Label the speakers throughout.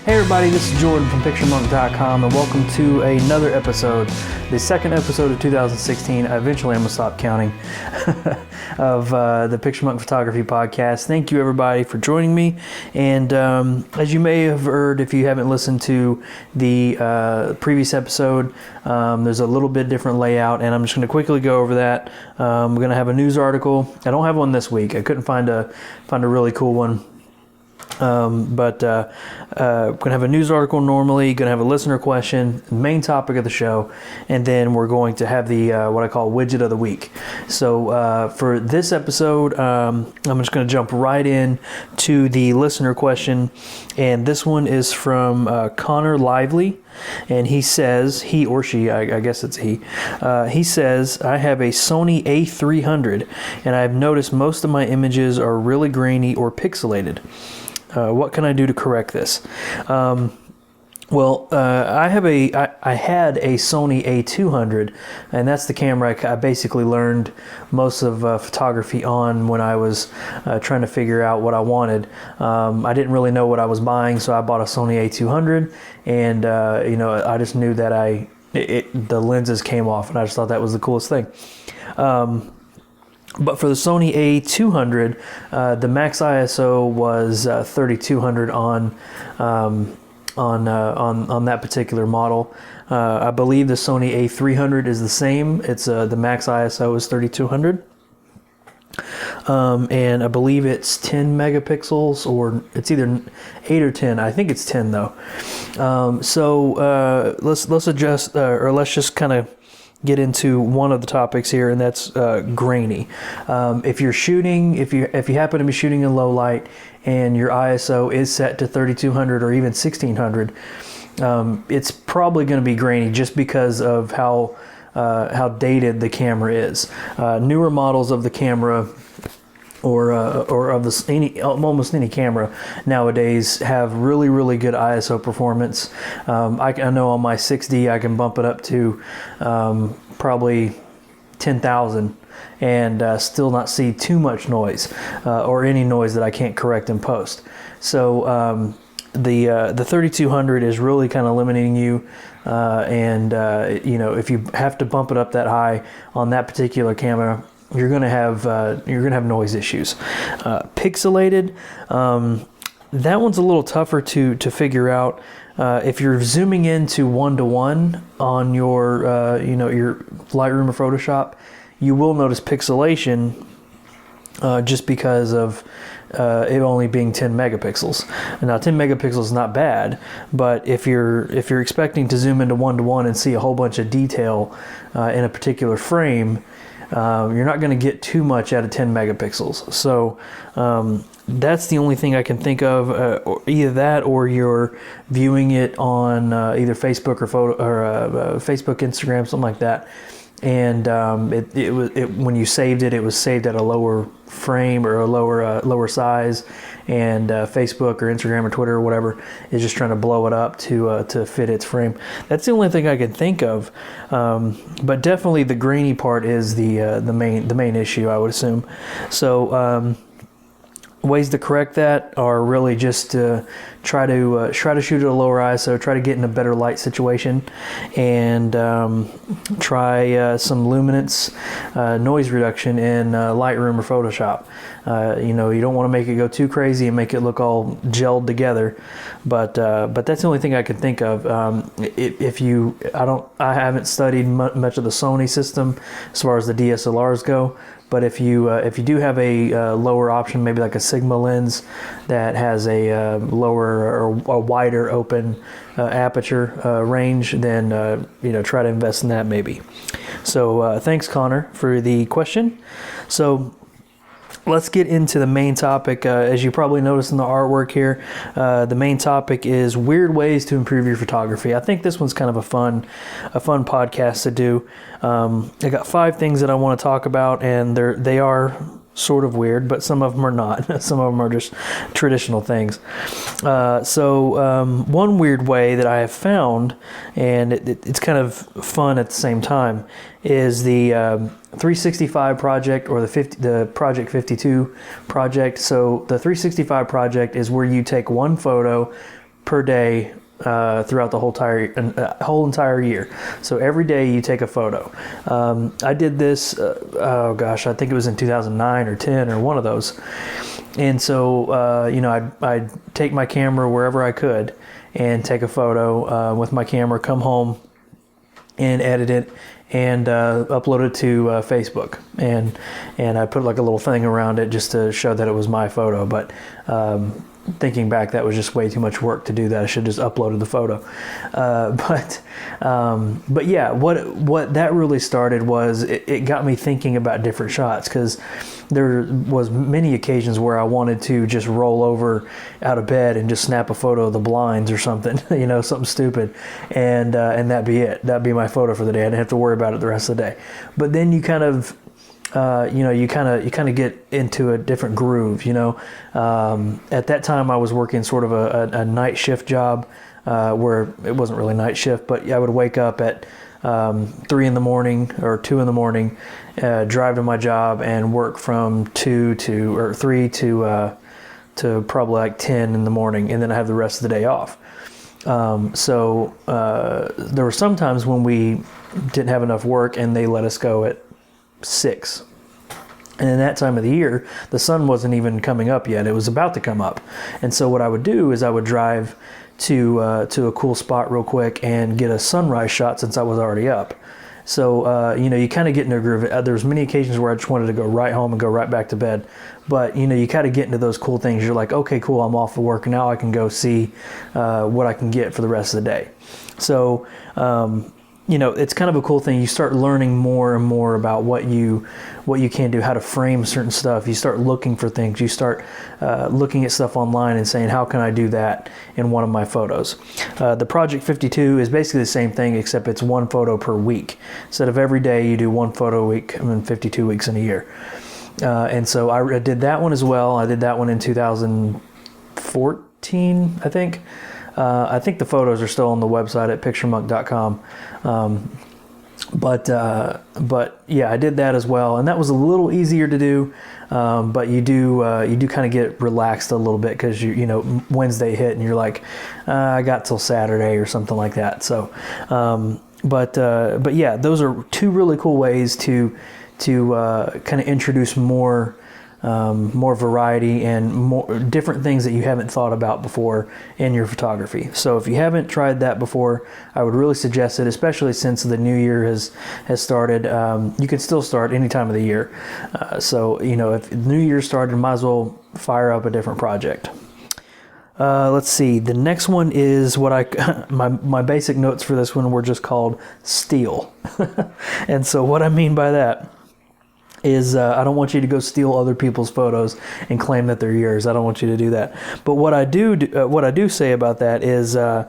Speaker 1: Hey everybody, this is Jordan from PictureMonk.com and welcome to another episode, the second episode of 2016. Eventually I'm going to stop counting of the PictureMonk Photography Podcast. Thank you everybody for joining me. And as you may have heard, if you haven't listened to the previous episode, there's a little bit different layout and I'm just going to quickly go over that. We're going to have a news article. I don't have one this week. I couldn't find a really cool one. But we're going to have a news article normally, going to have a listener question, main topic of the show, and then we're going to have the what I call widget of the week. So for this episode, I'm just going to jump right in to the listener question, and this one is from Connor Lively. And he says, he or she, I guess it's he says, I have a Sony A300 and I've noticed most of my images are really grainy or pixelated. What can I do to correct this? I had a Sony A200, and that's the camera I basically learned most of photography on when I was trying to figure out what I wanted. I didn't really know what I was buying, so I bought a Sony A200, and I just knew that the lenses came off, and I just thought that was the coolest thing. But for the Sony A200, the max ISO was 3200 on that particular model. I believe the Sony A300 is the same. It's the max ISO is 3200. And I believe it's 10 megapixels, or it's either 8 or 10. I think it's 10 though. Let's adjust, or let's just kind of get into one of the topics here, and that's grainy. If you happen to be shooting in low light and your ISO is set to 3200 or even 1600, it's probably going to be grainy just because of how dated the camera is. Newer models of the camera or of almost any camera nowadays have really good ISO performance. I know on my 6D I can bump it up to probably 10,000 and still not see too much noise or any noise that I can't correct in post. So the 3200 is really kind of limiting you, if you have to bump it up that high on that particular camera, you're gonna have noise issues. Pixelated, that one's a little tougher to figure out. If you're zooming into 1:1 on your your Lightroom or Photoshop, you will notice pixelation just because of it only being 10 megapixels. Now 10 megapixels is not bad, but if you're expecting to zoom into 1:1 and see a whole bunch of detail in a particular frame, you're not going to get too much out of 10 megapixels. So that's the only thing I can think of. Either that, or you're viewing it on either Facebook or Facebook, Instagram, something like that. And when you saved it, it was saved at a lower frame or a lower size, and Facebook or Instagram or Twitter or whatever is just trying to blow it up to fit its frame. That's the only thing I can think of. But definitely the grainy part is the main issue, I would assume. So ways to correct that are really just to try to shoot at a lower ISO, try to get in a better light situation, and try some luminance noise reduction in Lightroom or Photoshop. You don't want to make it go too crazy and make it look all gelled together, but that's the only thing I can think of. I haven't studied much of the Sony system as far as the DSLRs go. But if you do have a lower option, maybe like a Sigma lens that has a lower or a wider open aperture range, then try to invest in that maybe. So thanks, Connor, for the question. So let's get into the main topic. As you probably noticed in the artwork here, the main topic is weird ways to improve your photography. I think this one's kind of a fun podcast to do. I got 5 things that I want to talk about, and they are sort of weird, but some of them are not. Some of them are just traditional things. One weird way that I have found, and it's kind of fun at the same time, is the 365 project, or the Project 52 project. So the 365 project is where you take one photo, per day throughout the whole entire year. So every day you take a photo. I did this, oh gosh, I think it was in 2009 or 10 or one of those. And so, you know, I'd take my camera wherever I could and take a photo with my camera, come home and edit it and upload it to Facebook. And I put like a little thing around it just to show that it was my photo. But thinking back, that was just way too much work to do that. I should have just uploaded the photo. But yeah, what that really started was it got me thinking about different shots, because there was many occasions where I wanted to just roll over out of bed and just snap a photo of the blinds or something, you know, something stupid, and that'd be it. That'd be my photo for the day. I didn't have to worry about it the rest of the day. But then you kind of you know, you kind of get into a different groove, you know. At that time, I was working sort of a night shift job, where it wasn't really night shift, but I would wake up at 3 in the morning or 2 in the morning, drive to my job and work from 3 to probably like 10 in the morning, and then I have the rest of the day off. So there were some times when we didn't have enough work and they let us go at 6. And in that time of the year, the sun wasn't even coming up yet. It was about to come up. And so what I would do is I would drive to a cool spot real quick and get a sunrise shot since I was already up. So, you know, you kind of get into a groove. There's many occasions where I just wanted to go right home and go right back to bed. But, you know, you kind of get into those cool things. You're like, okay, cool, I'm off of work. Now I can go see what I can get for the rest of the day. So, you know, it's kind of a cool thing. You start learning more and more about what you can do, how to frame certain stuff. You start looking for things. You start looking at stuff online and saying, how can I do that in one of my photos? The Project 52 is basically the same thing, except it's one photo per week. Instead of every day, you do one photo a week, 52 weeks in a year. And so I did that one as well. I did that one in 2014, I think. I think the photos are still on the website at PictureMonk.com. But yeah, I did that as well, and that was a little easier to do. But you do kind of get relaxed a little bit, because you know, Wednesday hit and you're like, I got till Saturday or something like that. So, but yeah, those are two really cool ways to kind of introduce more variety and more different things that you haven't thought about before in your photography. So if you haven't tried that before, I would really suggest it, especially since the new year has started. You can still start any time of the year. So, you know, if the new year started, might as well fire up a different project. Let's see. The next one is what my basic notes for this one were just called steal. And so what I mean by that is I don't want you to go steal other people's photos and claim that they're yours. I don't want you to do that. But what I do say about that is, I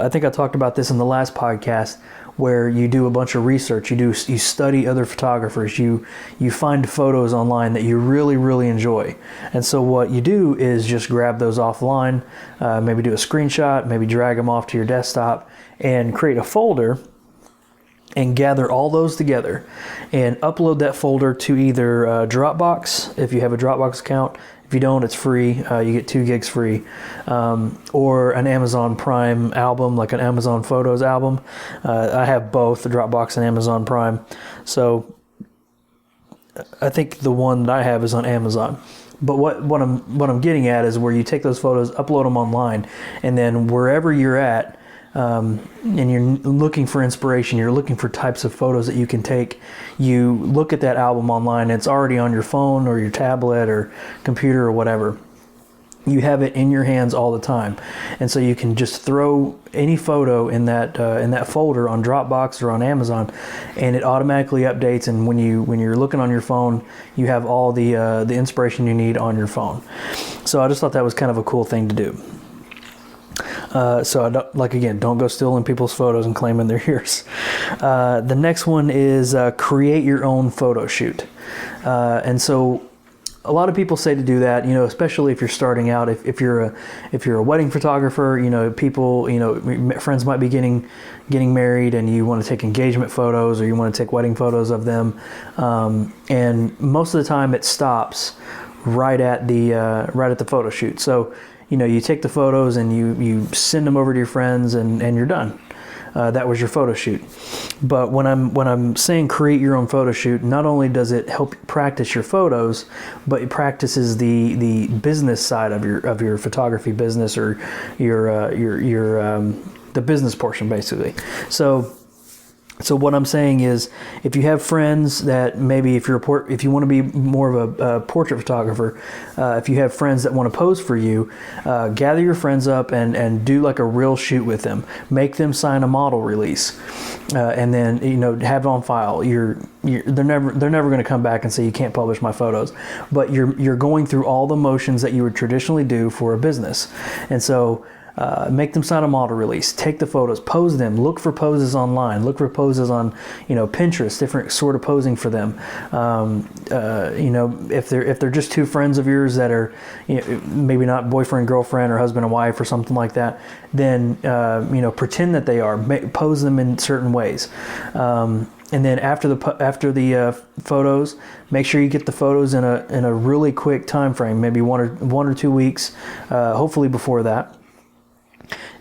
Speaker 1: think I talked about this in the last podcast, where you do a bunch of research. You study other photographers. You find photos online that you really, really enjoy. And so what you do is just grab those offline, maybe do a screenshot, maybe drag them off to your desktop and create a folder and gather all those together and upload that folder to either Dropbox, if you have a Dropbox account. If you don't, it's free. You get 2 gigs free. Or an Amazon Prime album, like an Amazon Photos album. I have both, the Dropbox and Amazon Prime. So I think the one that I have is on Amazon. But what I'm getting at is where you take those photos, upload them online, and then wherever you're at, and you're looking for inspiration, you're looking for types of photos that you can take, you look at that album online, and it's already on your phone or your tablet or computer or whatever. You have it in your hands all the time, and so you can just throw any photo in that folder on Dropbox or on Amazon, and it automatically updates. And when you're looking on your phone, you have all the inspiration you need on your phone. So I just thought that was kind of a cool thing to do. So don't go stealing people's photos and claiming they're yours. The next one is create your own photo shoot. And so a lot of people say to do that, you know, especially if you're starting out. If you're a wedding photographer, you know, people, you know, friends might be getting married, and you want to take engagement photos, or you want to take wedding photos of them. And most of the time it stops right at the photo shoot. So, you take the photos and you send them over to your friends, and you're done. That was your photo shoot. But when I'm saying create your own photo shoot, not only does it help practice your photos, but it practices the business side of your photography business, or the business portion, basically. So what I'm saying is, if you have friends that maybe if you want to be more of a portrait photographer, if you have friends that want to pose for you, gather your friends up and do like a real shoot with them. Make them sign a model release, and then have it on file. They're never going to come back and say you can't publish my photos, but you're going through all the motions that you would traditionally do for a business, and so. Make them sign a model release, take the photos, pose them, look for poses online, look for poses on, Pinterest, different sort of posing for them. If they're just two friends of yours that are, maybe not boyfriend, girlfriend, or husband and wife or something like that, then, pretend that they are, pose them in certain ways. And then after the photos, make sure you get the photos in a really quick time frame, maybe one or 2 weeks, hopefully before that.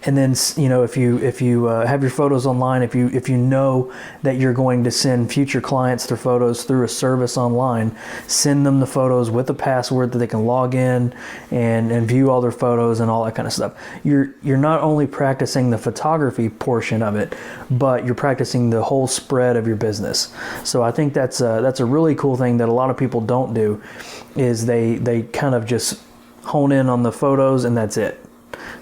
Speaker 1: And then, if you have your photos online, if you know that you're going to send future clients their photos through a service online, send them the photos with a password that they can log in and view all their photos and all that kind of stuff. You're not only practicing the photography portion of it, but you're practicing the whole spread of your business. So I think that's a really cool thing that a lot of people don't do, is they kind of just hone in on the photos and that's it.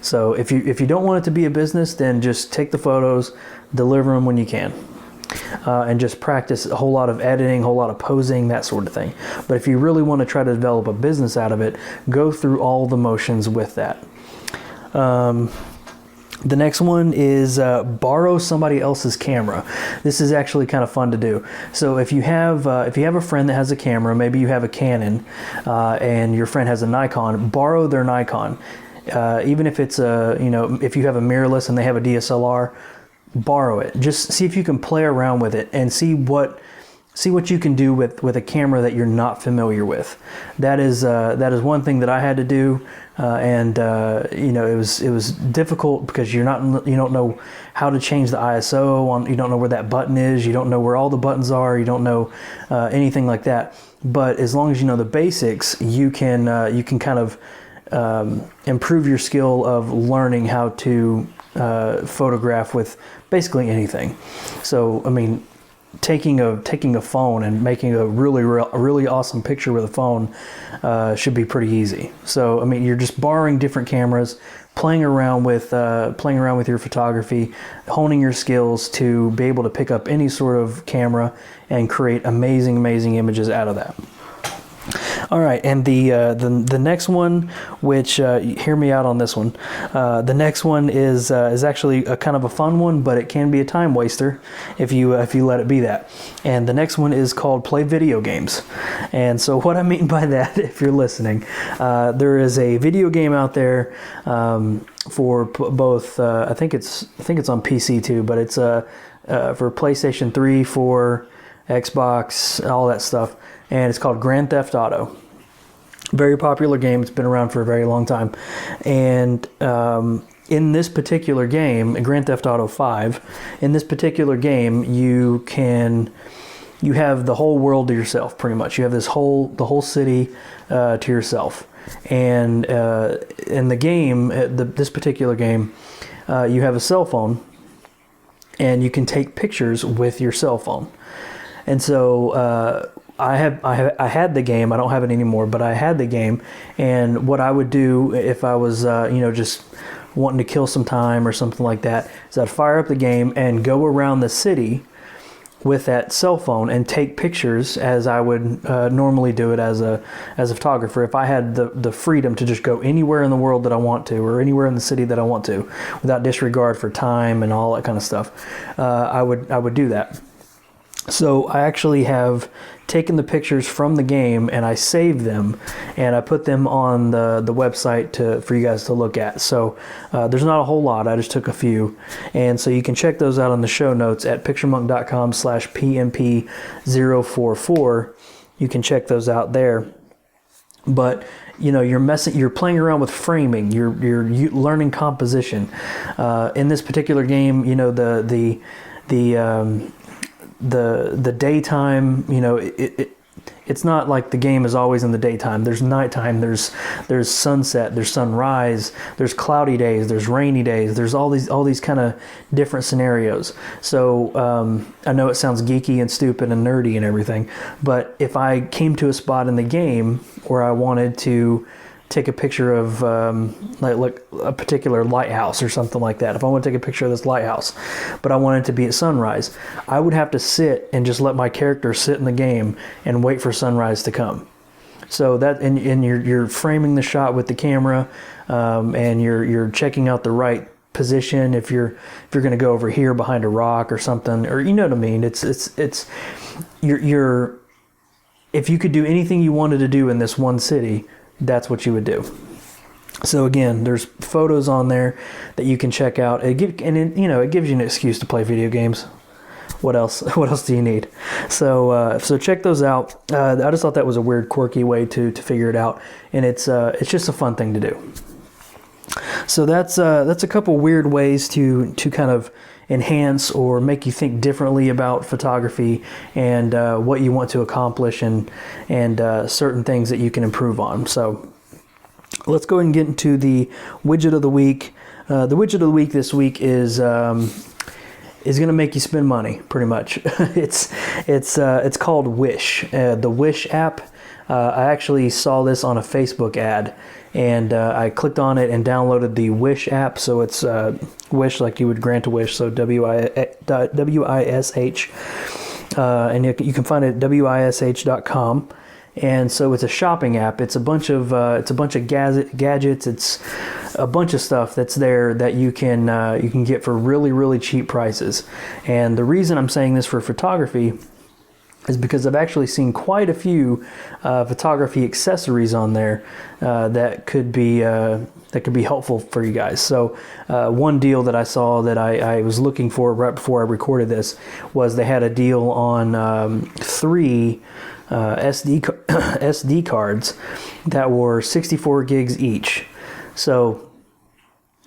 Speaker 1: So if you don't want it to be a business, then just take the photos, deliver them when you can, and just practice a whole lot of editing, a whole lot of posing, that sort of thing. But if you really want to try to develop a business out of it, go through all the motions with that. The next one is borrow somebody else's camera. This is actually kind of fun to do. So if you have a friend that has a camera, maybe you have a Canon, and your friend has a Nikon, borrow their Nikon. Even if it's if you have a mirrorless and they have a DSLR, borrow it. Just see if you can play around with it and see what you can do with a camera that you're not familiar with. That is one thing that I had to do, and it was difficult because you don't know how to change the ISO you don't know where that button is, you don't know where all the buttons are, you don't know anything like that. But as long as you know the basics, you can kind of improve your skill of learning how to photograph with basically anything. So, I mean, taking a phone and making a really awesome picture with a phone should be pretty easy. So, I mean, you're just borrowing different cameras, playing around with your photography, honing your skills to be able to pick up any sort of camera and create amazing images out of that. All right, and the next one, which hear me out on this one. The next one is actually a kind of a fun one, but it can be a time waster if you let it be that. And the next one is called play video games. And so what I mean by that, if you're listening, there is a video game out there for both. I think it's on PC too, but it's for PlayStation 3, 4, Xbox, all that stuff. And it's called Grand Theft Auto. Very popular game. It's been around for a very long time. And in this particular game, Grand Theft Auto 5, in this particular game, you have the whole world to yourself, pretty much. You have the whole city to yourself. And in the game, this particular game, you have a cell phone, and you can take pictures with your cell phone. And so I had the game. I don't have it anymore, but I had the game. And what I would do if I was just wanting to kill some time or something like that is I'd fire up the game and go around the city with that cell phone and take pictures as I would normally do it as a photographer. If I had the freedom to just go anywhere in the world that I want to, or anywhere in the city that I want to, without disregard for time and all that kind of stuff, I would do that. So I actually have taken the pictures from the game and I saved them and I put them on the website for you guys to look at. So there's not a whole lot. I just took a few. And so you can check those out on the show notes at PictureMonk.com/PMP044. You can check those out there. but you're playing around with framing, you're learning composition. In this particular game, the daytime, it's not like the game is always in the daytime. There's nighttime, there's sunset, there's sunrise, there's cloudy days, there's rainy days, there's all these kind of different scenarios. So I know it sounds geeky and stupid and nerdy and everything, but if I came to a spot in the game where I wanted to take a picture of like a particular lighthouse or something like that. If I want to take a picture of this lighthouse, but I want it to be at sunrise, I would have to sit and just let my character sit in the game and wait for sunrise to come. So that, and you're framing the shot with the camera, and you're checking out the right position. If you're going to go over here behind a rock or something, or you know what I mean. You're if you could do anything you wanted to do in this one city, that's what you would do. So again, there's photos on there that you can check out. It gives you an excuse to play video games. What else? What else do you need? So check those out. I just thought that was a weird, quirky way to figure it out, and it's just a fun thing to do. So that's a couple weird ways to kind of enhance or make you think differently about photography and what you want to accomplish and certain things that you can improve on. So let's go ahead and get into the widget of the week. The widget of the week this week is going to make you spend money, pretty much. It's called Wish, the Wish app. I actually saw this on a Facebook ad, and I clicked on it and downloaded the Wish app. So it's Wish, like you would grant a wish, so W-I-S-H, and you can find it at wish.com. And so it's a shopping app. It's a bunch of gadgets. It's a bunch of stuff that's there that you can get for really, really cheap prices. And the reason I'm saying this for photography is because I've actually seen quite a few photography accessories on there that could be helpful for you guys. So one deal that I saw that I was looking for right before I recorded this was they had a deal on 3 SD cards that were 64 gigs each. So,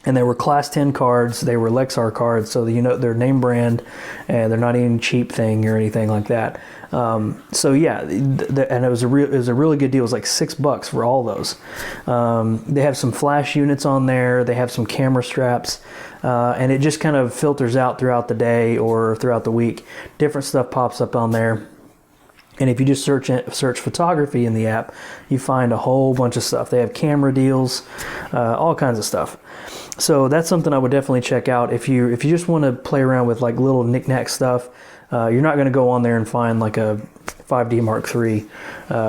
Speaker 1: and they were class 10 cards, they were Lexar cards, so they're name brand, and they're not even cheap thing or anything like that. So yeah, and it was a really good deal. It was like $6 for all those. They have some flash units on there. They have some camera straps, and it just kind of filters out throughout the day or throughout the week. Different stuff pops up on there. And if you just search photography in the app, you find a whole bunch of stuff. They have camera deals, all kinds of stuff. So that's something I would definitely check out. If you just want to play around with like little knick-knack stuff, you're not going to go on there and find like a 5D Mark III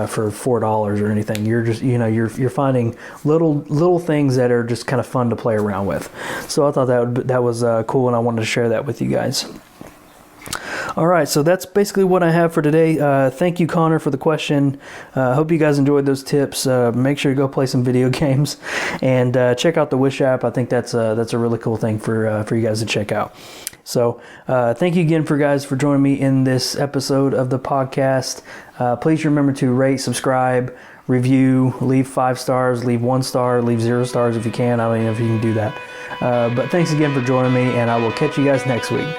Speaker 1: for $4 or anything. You're just you're finding little things that are just kind of fun to play around with. So I thought that was cool, and I wanted to share that with you guys. All right, so that's basically what I have for today. Thank you, Connor, for the question. Hope you guys enjoyed those tips. Make sure to go play some video games and check out the Wish app. I think that's a really cool thing for you guys to check out. So thank you again for joining me in this episode of the podcast. Please remember to rate, subscribe, review, leave 5 stars, leave 1 star, leave 0 stars if you can. I don't even know if you can do that. But thanks again for joining me, and I will catch you guys next week.